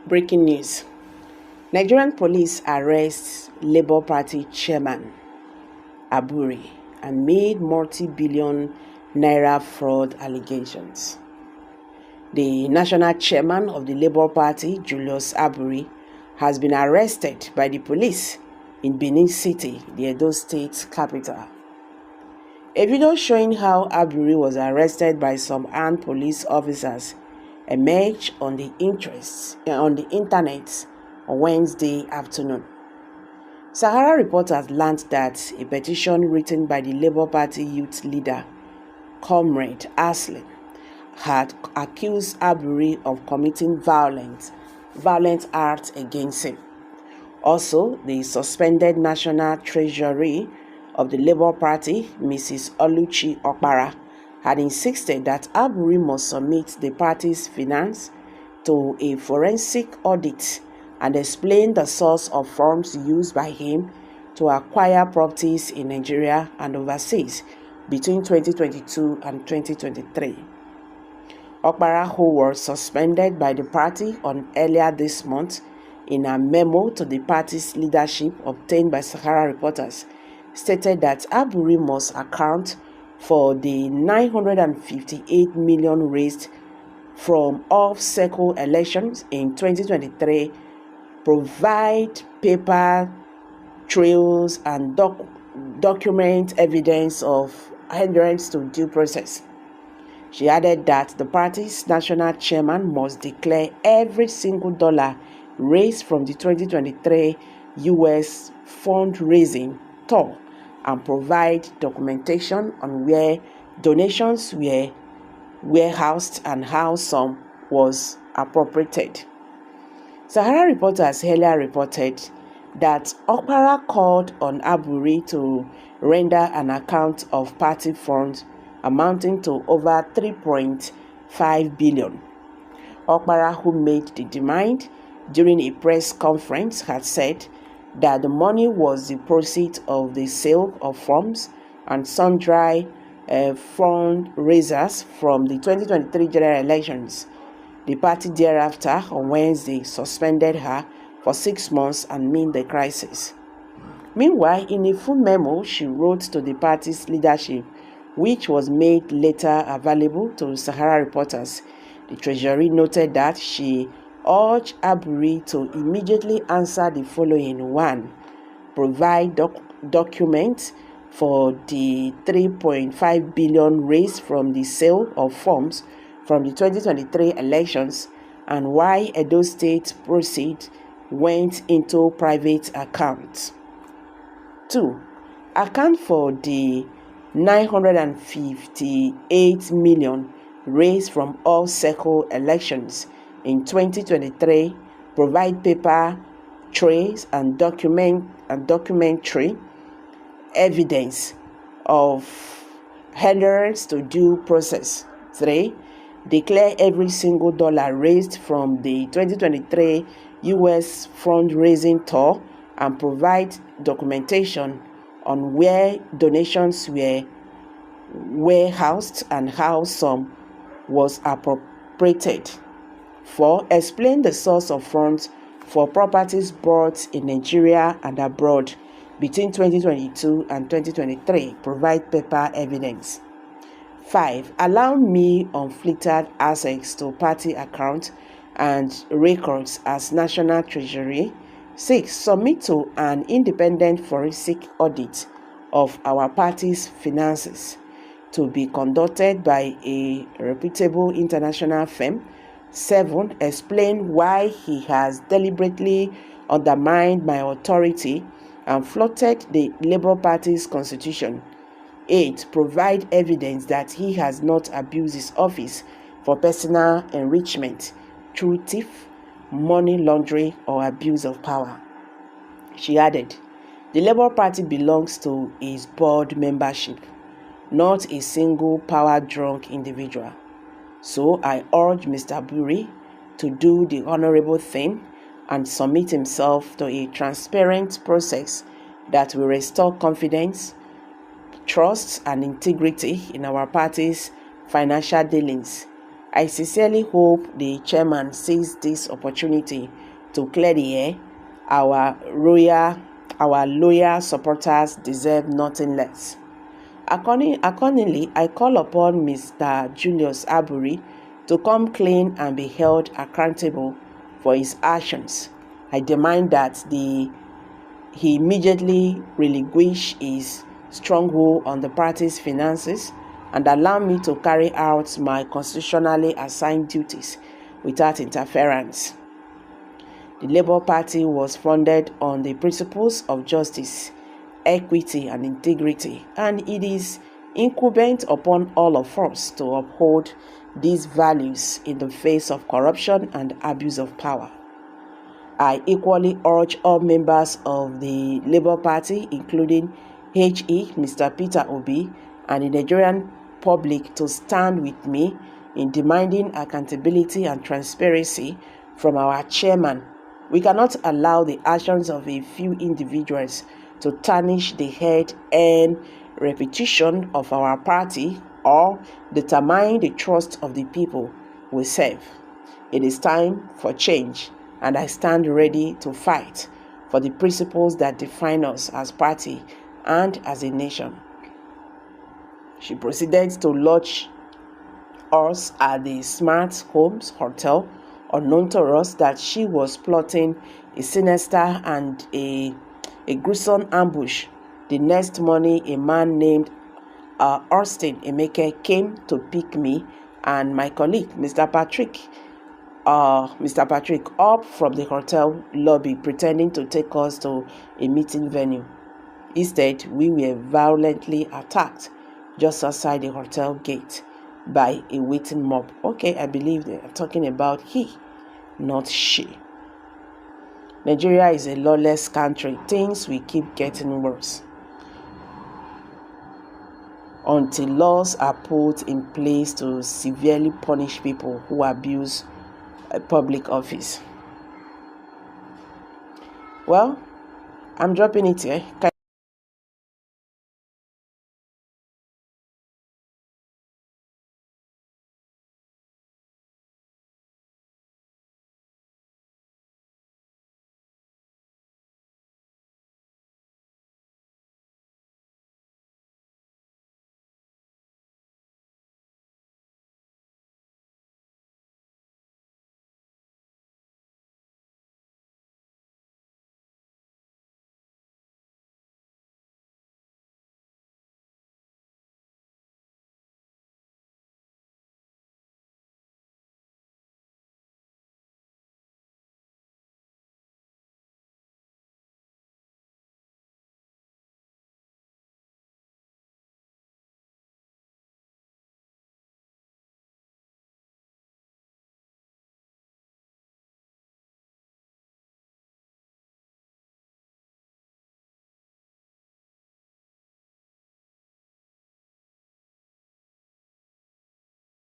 Breaking news. Nigerian police arrest Labour Party chairman Abure amid multi-billion-naira fraud allegations. The national chairman of the Labour Party, Julius Abure, has been arrested by the police in Benin City, the Edo State capital. A video showing how Abure was arrested by some armed police officers emerged on the internet on Wednesday afternoon. Sahara reporters learned that a petition written by the Labour Party youth leader, Comrade Ashley, had accused Abure of committing violent acts against him. Also, the suspended National Treasury of the Labour Party, Mrs. Oluchi Okpara, had insisted that Abure must submit the party's finance to a forensic audit and explain the source of funds used by him to acquire properties in Nigeria and overseas between 2022 and 2023. Okpara, who was suspended by the party earlier this month, in a memo to the party's leadership obtained by Sahara reporters, stated that Abure must account for the 958 million raised from off-cycle elections in 2023, provide paper trails and document evidence of adherence to due process. She added that the party's national chairman must declare every single dollar raised from the 2023 U.S. fundraising tour and provide documentation on where donations were warehoused and how some was appropriated. Sahara reporters earlier reported that Okpara called on Abure to render an account of party funds amounting to over 3.5 billion. Okpara, who made the demand during a press conference, had said that the money was the proceeds of the sale of farms and sundry fundraisers from the 2023 general elections. The party thereafter, on Wednesday, suspended her for 6 months amid the crisis. Meanwhile, in a full memo she wrote to the party's leadership, which was made later available to Sahara reporters, the Treasury noted that she urged Abure to immediately answer the following: 1. Provide documents for the 3.5 billion raised from the sale of farms from the 2023 elections and why Edo State proceeds went into private accounts. 2. Account for the 958 million raised from all cycle elections in 2023, provide paper trails and documentary evidence of adherence to due process. 3. Declare every single dollar raised from the 2023 U.S. fundraising tour and provide documentation on where donations were warehoused and how some was appropriated. 4. Explain the source of funds for properties bought in Nigeria and abroad between 2022 and 2023. Provide paper evidence. 5. Allow me unfiltered access to party accounts and records as National Treasury. 6. Submit to an independent forensic audit of our party's finances to be conducted by a reputable international firm. 7. Explain why he has deliberately undermined my authority and flouted the Labour Party's constitution. 8. Provide evidence that he has not abused his office for personal enrichment through theft, money laundering, or abuse of power. She added, the Labour Party belongs to its board membership, not a single power-drunk individual. So I urge Mr. Abure to do the honorable thing and submit himself to a transparent process that will restore confidence, trust, and integrity in our party's financial dealings. I sincerely hope the chairman sees this opportunity to clear the air. Our loyal supporters deserve nothing less. Accordingly, I call upon Mr. Julius Abure to come clean and be held accountable for his actions. I demand that he immediately relinquish his stronghold on the party's finances and allow me to carry out my constitutionally assigned duties without interference. The Labour Party was founded on the principles of justice, equity, and integrity, and it is incumbent upon all of us to uphold these values in the face of corruption and abuse of power. I equally urge all members of the Labour Party, including Mr. Peter Obi, and the Nigerian public to stand with me in demanding accountability and transparency from our chairman. We cannot allow the actions of a few individuals to tarnish the head and reputation of our party or determine the trust of the people we serve. It is time for change, and I stand ready to fight for the principles that define us as party and as a nation. She proceeded to lodge us at the Smart Homes Hotel, unknown to us that she was plotting a sinister and a gruesome ambush. The next morning, a man named Austin Emeke came to pick me and my colleague, Mr. Patrick, up from the hotel lobby, pretending to take us to a meeting venue. Instead, we were violently attacked just outside the hotel gate by a waiting mob. Okay, I believe they are talking about he, not she. Nigeria is a lawless country. Things will keep getting worse until laws are put in place to severely punish people who abuse public office. Well, I'm dropping it here.